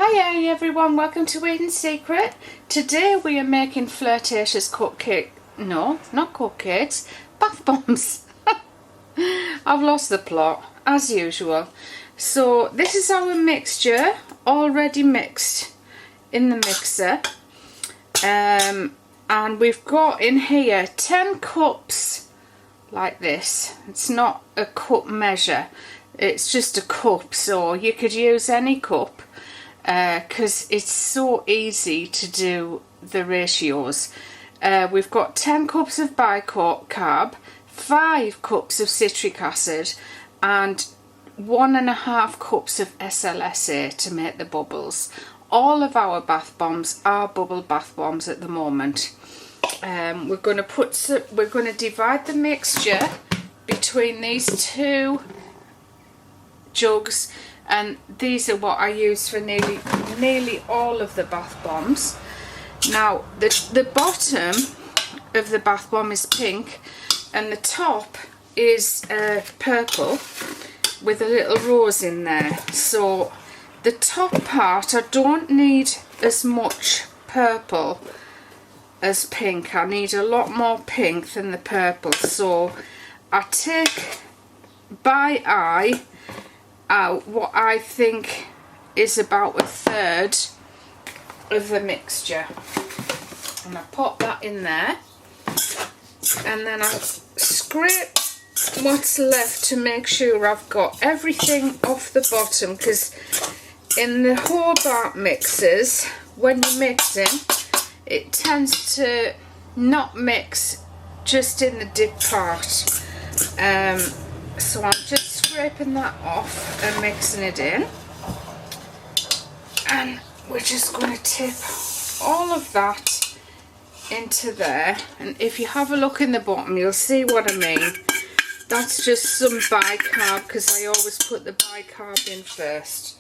Hi everyone, welcome to Eating Secret. Today we are making flirtatious bath bombs. I've lost the plot, as usual. So this is our mixture, already mixed in the mixer. And we've got in here 10 cups like this. It's not a cup measure, it's just a cup, so you could use any cup. Because it's so easy to do the ratios. We've got 10 cups of bicarb, 5 cups of citric acid and 1.5 cups of SLSA to make the bubbles. All of our bath bombs are bubble bath bombs at the moment. We're going to divide the mixture between these two jugs. And these are what I use for nearly all of the bath bombs. Now the bottom of the bath bomb is pink and the top is purple with a little rose in there. So the top part, I don't need as much purple as pink. I need a lot more pink than the purple. So I take by eye out what I think is about 1/3 of the mixture, and I pop that in there, and then I scrape what's left to make sure I've got everything off the bottom, because in the Hobart mixers, when you're mixing, it tends to not mix just in the dip part. So I'm just scraping that off and mixing it in, and we're just going to tip all of that into there. And if you have a look in the bottom, you'll see what I mean. That's just some bicarb, because I always put the bicarb in first.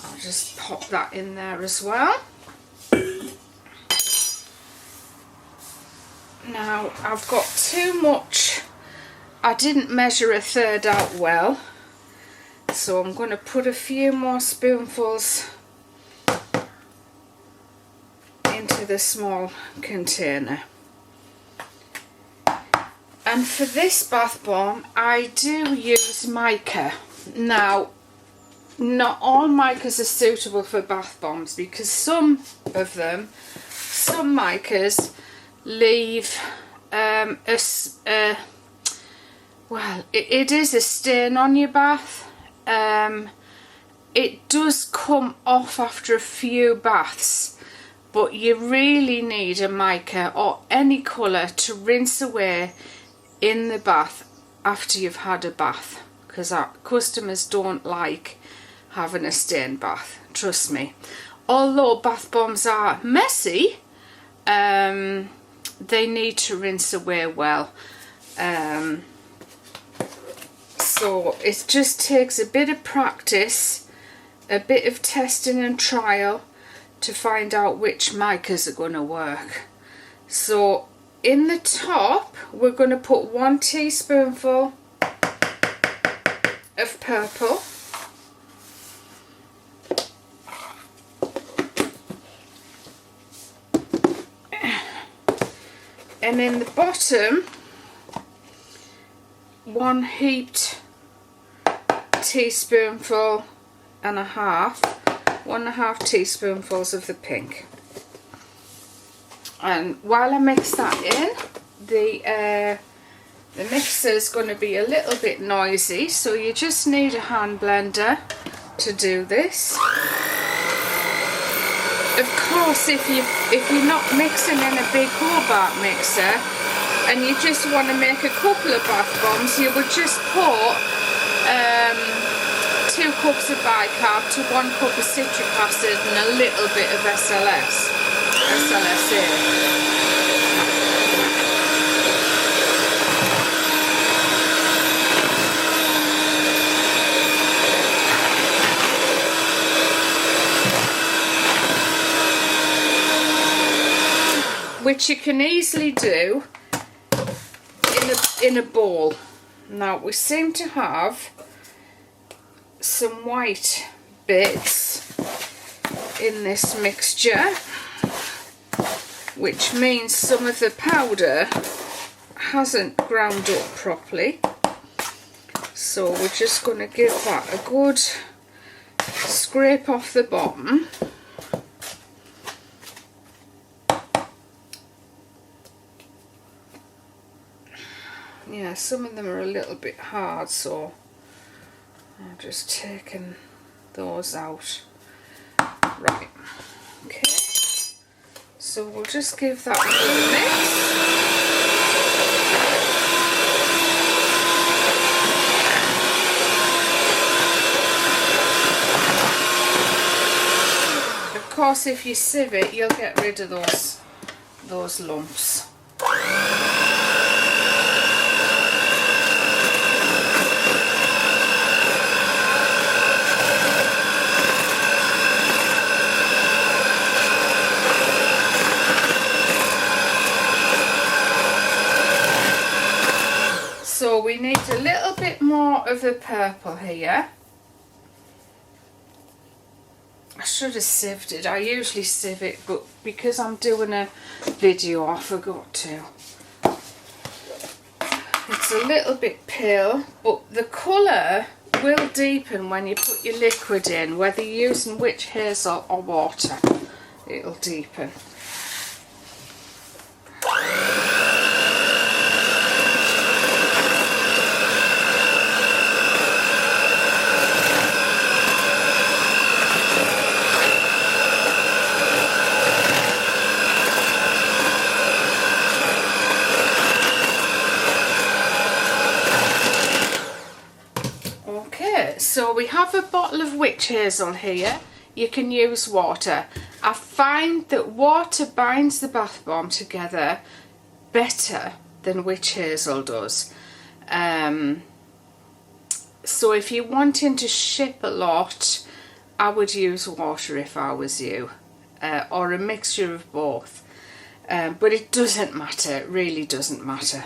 I'll just pop that in there as well. Now I've got too much. I didn't measure 1/3 out well, so I'm going to put a few more spoonfuls into the small container. And for this bath bomb, I do use mica. Now, not all micas are suitable for bath bombs, because some micas leave well, it is a stain on your bath. It does come off after a few baths, but you really need a mica or any colour to rinse away in the bath after you've had a bath, because our customers don't like having a stained bath, trust me. Although bath bombs are messy, they need to rinse away well. So it just takes a bit of practice, a bit of testing and trial to find out which micas are going to work. So in the top, we're going to put 1 teaspoonful of purple. And in the bottom, 1 heaped teaspoonful and a half, 1.5 teaspoonfuls of the pink. And while I mix that in, the mixer is going to be a little bit noisy, so you just need a hand blender to do this. Of course, if you're not mixing in a big Hobart mixer and you just want to make a couple of bath bombs, you would just pour 2 cups of bicarb to 1 cup of citric acid and a little bit of SLSA. Which you can easily do in a bowl. Now we seem to have some white bits in this mixture, which means some of the powder hasn't ground up properly. So we're just going to give that a good scrape off the bottom. Yeah, some of them are a little bit hard, so I'm just taking those out. Right, okay, so we'll just give that a little mix. Of course, if you sieve it, you'll get rid of those lumps. So we need a little bit more of the purple here. I should have sieved it. I usually sieve it, but because I'm doing a video, I forgot to. It's a little bit pale, but the colour will deepen when you put your liquid in, whether you're using Witch Hazel or water. It'll deepen. So we have a bottle of Witch Hazel here. You can use water. I find that water binds the bath bomb together better than Witch Hazel does. So if you're wanting to ship a lot, I would use water if I was you, or a mixture of both. But it doesn't matter, it really doesn't matter.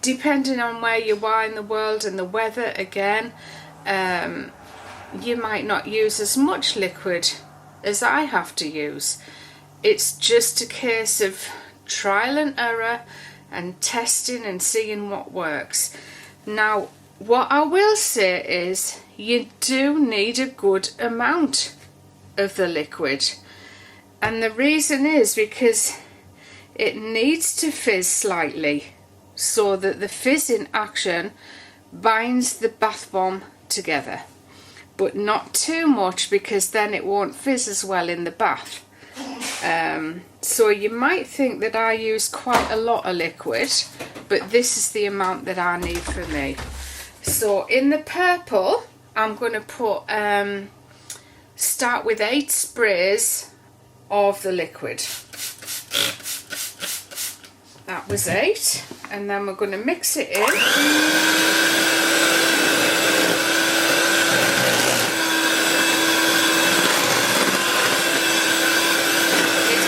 Depending on where you are in the world and the weather, again, you might not use as much liquid as I have to use. It's just a case of trial and error and testing and seeing what works. Now, what I will say is you do need a good amount of the liquid, and the reason is because it needs to fizz slightly, so that the fizzing action binds the bath bomb together, but not too much, because then it won't fizz as well in the bath. So you might think that I use quite a lot of liquid, but this is the amount that I need for me. So in the purple, I'm going to put start with 8 sprays of the liquid. That was 8, and then we're going to mix it in. It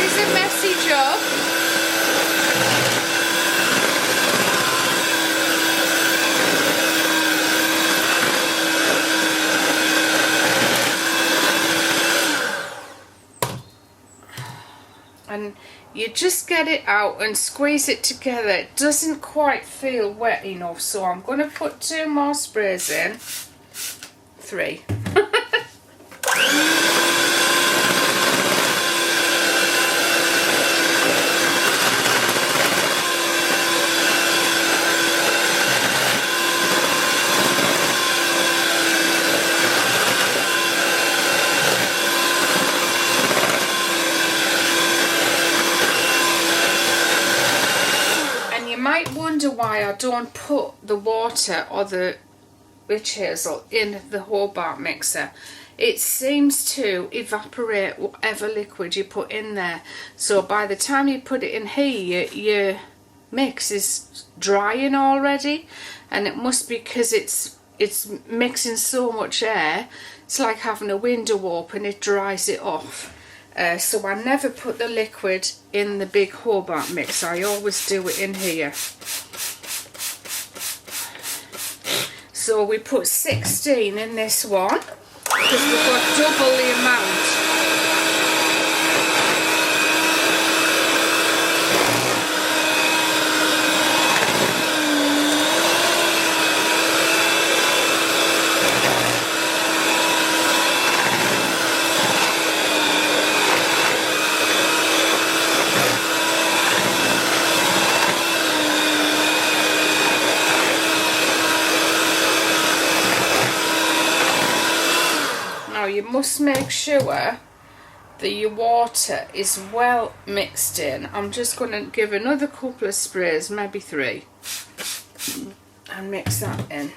is a messy job. And you just get it out and squeeze it together. It doesn't quite feel wet enough, so I'm going to put 2 more sprays in. 3. Why I don't put the water or the Witch Hazel in the Hobart mixer. It seems to evaporate whatever liquid you put in there, so by the time you put it in here, your mix is drying already, and it must be because it's mixing so much air. It's like having a window open, it dries it off. So I never put the liquid in the big Hobart mix, I always do it in here. So we put 16 in this one because we've got double the amount. You must make sure that your water is well mixed in. I'm just going to give another couple of sprays, maybe 3, and mix that in.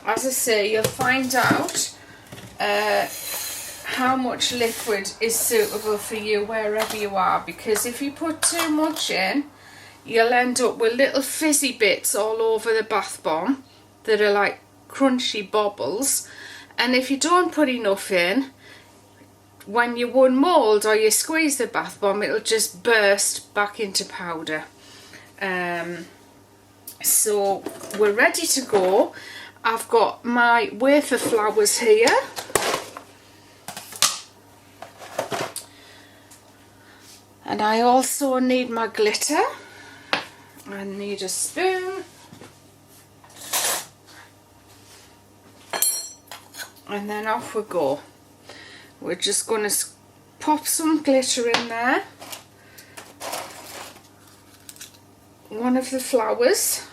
As I say, you'll find out how much liquid is suitable for you wherever you are, because if you put too much in, you'll end up with little fizzy bits all over the bath bomb that are like crunchy bubbles, and if you don't put enough in, when you unmould or you squeeze the bath bomb, it'll just burst back into powder. So we're ready to go. I've got my wafer flowers here, and I also need my glitter. I need a spoon, and then off we go. We're just going to pop some glitter in there, one of the flowers,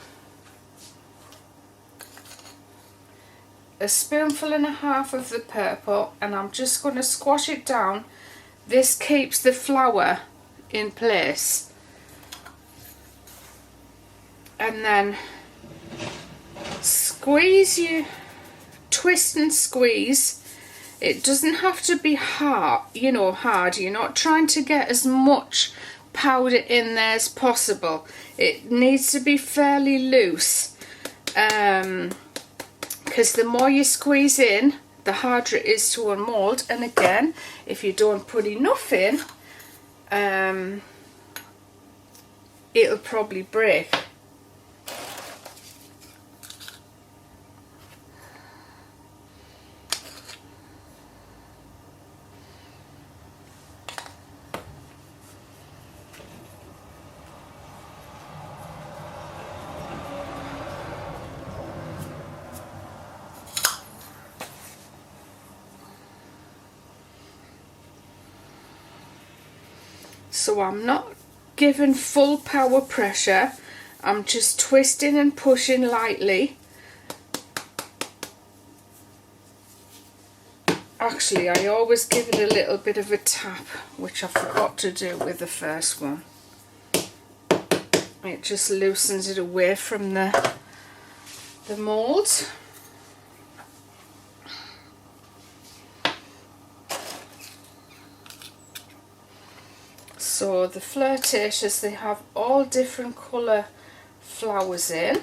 a spoonful and a half of the purple, and I'm just going to squash it down. This keeps the flower in place. And then squeeze, you twist and squeeze. It doesn't have to be hard, you know, hard. You're not trying to get as much powder in there as possible. It needs to be fairly loose. Because the more you squeeze in, the harder it is to unmould. And again, if you don't put enough in, it'll probably break. So I'm not giving full power pressure, I'm just twisting and pushing lightly. Actually, I always give it a little bit of a tap, which I forgot to do with the first one. It just loosens it away from the mould. So the Flirtatious, they have all different colour flowers in.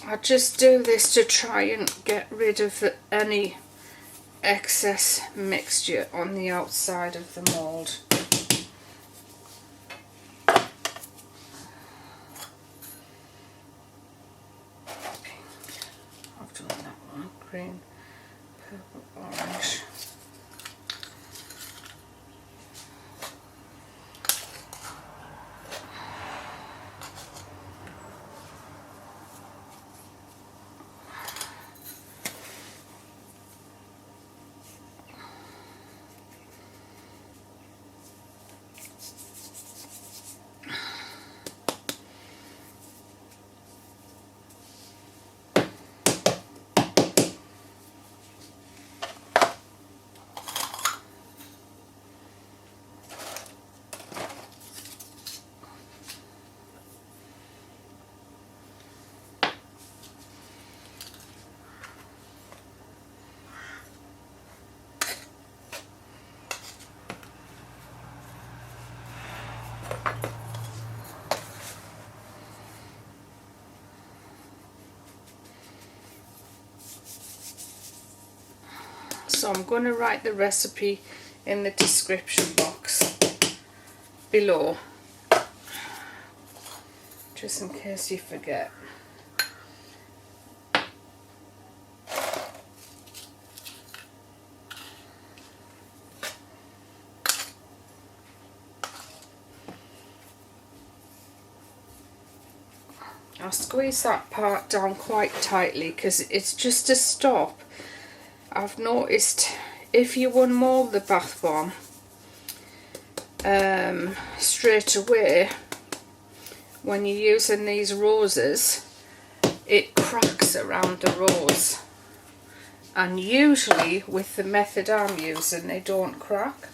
I just do this to try and get rid of any excess mixture on the outside of the mould. Green, purple, orange. so I'm going to write the recipe in the description box below, just in case you forget. I'll squeeze that part down quite tightly because it's just a stop. I've noticed if you unmold the bath bomb straight away when you're using these roses, it cracks around the rose, and usually with the method I'm using they don't crack.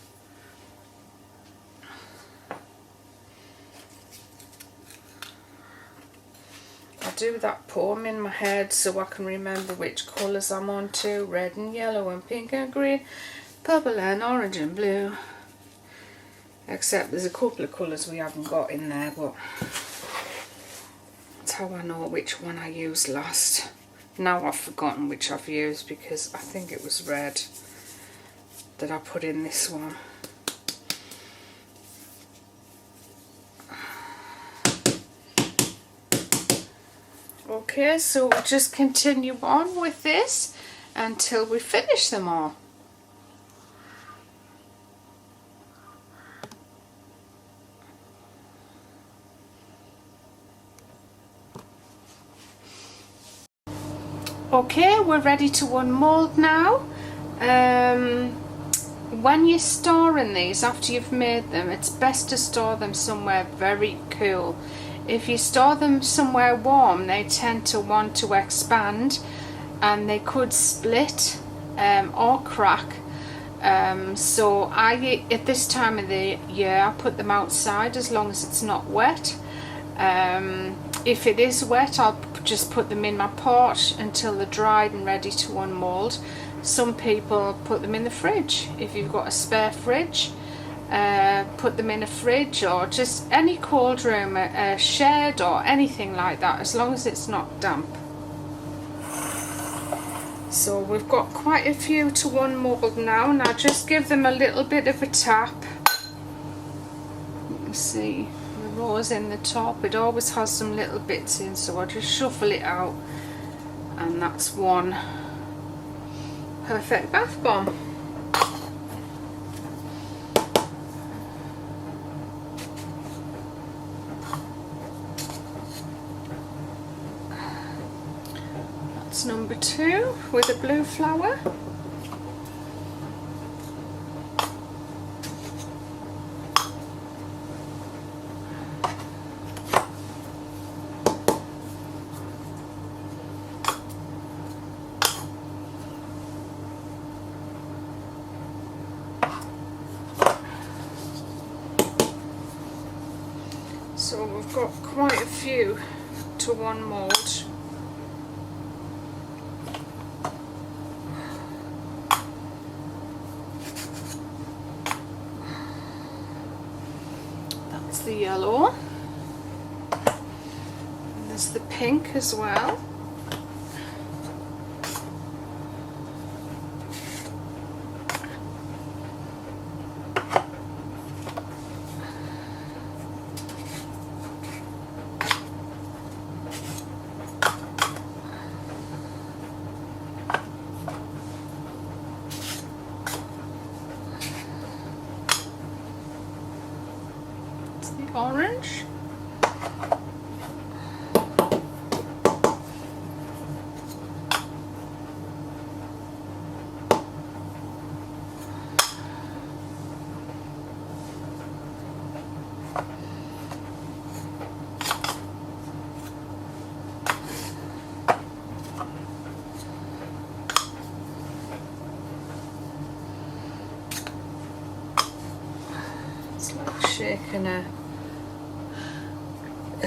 Do that poem in my head so I can remember which colours I'm on to: red and yellow and pink and green, purple and orange and blue. Except there's a couple of colours we haven't got in there, but that's how I know which one I used last. Now I've forgotten which I've used because I think it was red that I put in this one. Okay, so we'll just continue on with this until we finish them all. Okay, we're ready to unmold now. When you're storing these after you've made them, it's best to store them somewhere very cool. If you store them somewhere warm, they tend to want to expand and they could split or crack. So at this time of the year, I put them outside as long as it's not wet. If it is wet, I'll just put them in my pot until they're dried and ready to unmold. Some people put them in the fridge. If you've got a spare fridge, put them in a fridge or just any cold room, a shed or anything like that, as long as it's not damp. So we've got quite a few to unmold now, and I'll just give them a little bit of a tap. You can see the rose in the top, it always has some little bits in, so I'll just shuffle it out, and that's one perfect bath bomb. That's number 2 with a blue flower. So we've got quite a few to unmold. That's the yellow. And there's the pink as well. Orange. It's like shaking a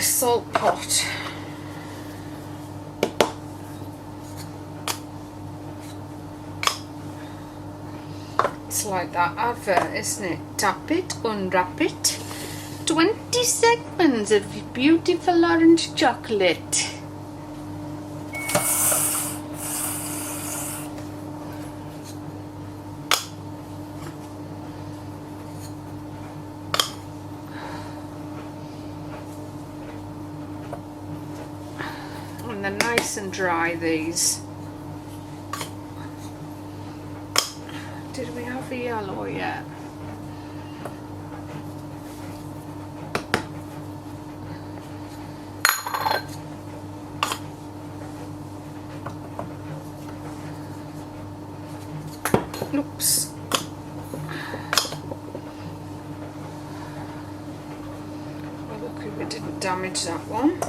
salt pot. It's like that advert, isn't it? Tap it, unwrap it. 20 seconds of beautiful orange chocolate. they're nice and dry, these. Did we have a yellow yet? Oops. Well, lucky we didn't damage that one.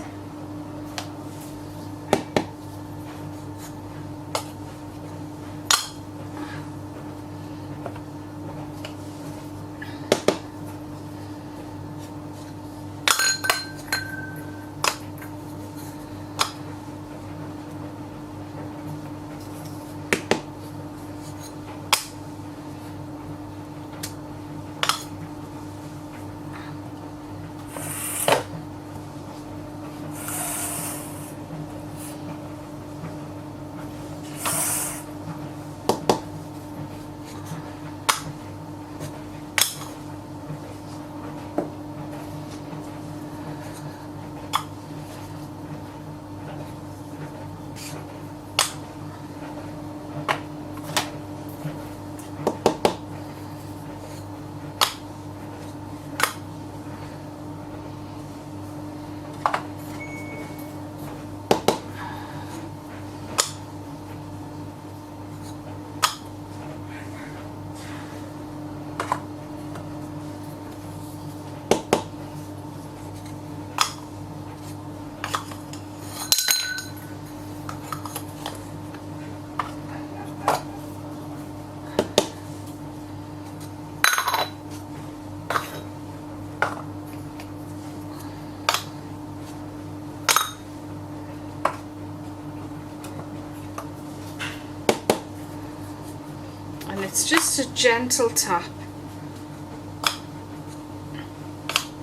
It's just a gentle tap,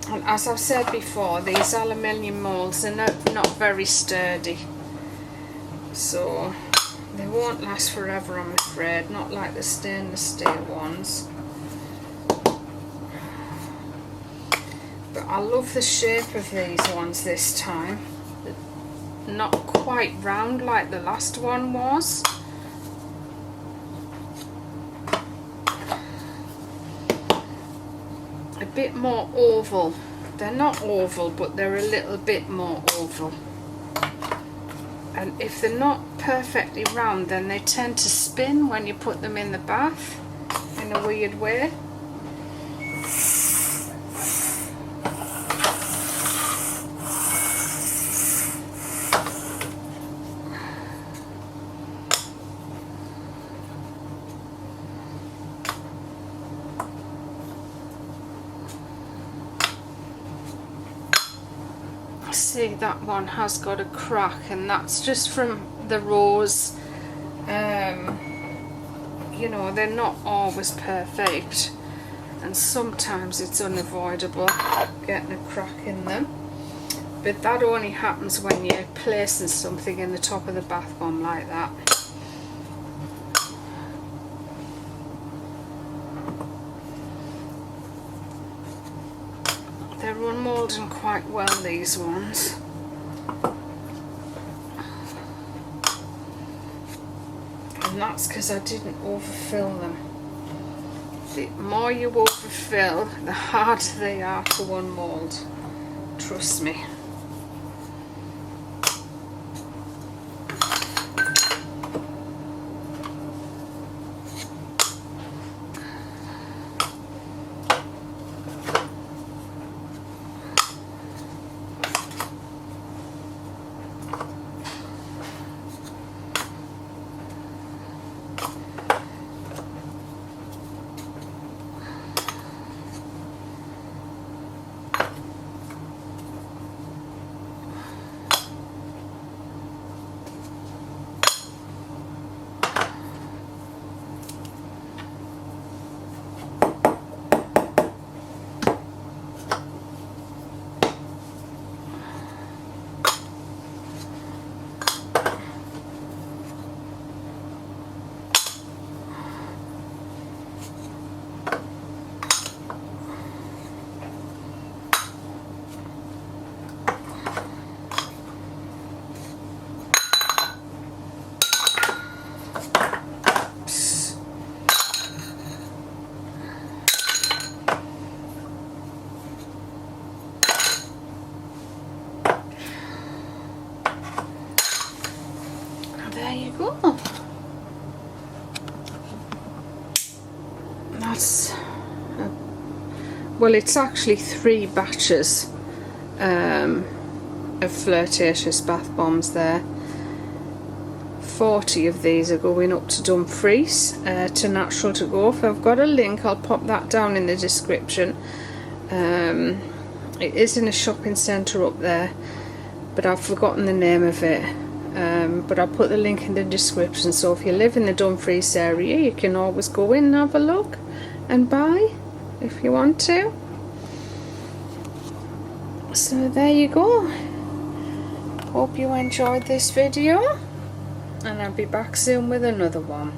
and as I've said before, these aluminium moulds are not very sturdy, so they won't last forever, I'm afraid, not like the stainless steel ones. But I love the shape of these ones this time. They're not quite round like the last one was. A bit more oval. They're not oval, but they're a little bit more oval. And if they're not perfectly round, then they tend to spin when you put them in the bath in a weird way. See, that one has got a crack, and that's just from the rows. You know, they're not always perfect, and sometimes it's unavoidable getting a crack in them, but that only happens when you're placing something in the top of the bath bomb like that. They're unmoulding quite well, these ones. And that's because I didn't overfill them. The more you overfill, the harder they are to unmould. Trust me. well, it's actually 3 batches of Flirtatious Bath Bombs there. 40 of these are going up to Dumfries, to Natural to Go. If I've got a link, I'll pop that down in the description. It is in a shopping centre up there, but I've forgotten the name of it. But I'll put the link in the description, so if you live in the Dumfries area, you can always go in and have a look and buy if you want to. So there you go. Hope you enjoyed this video, and I'll be back soon with another one.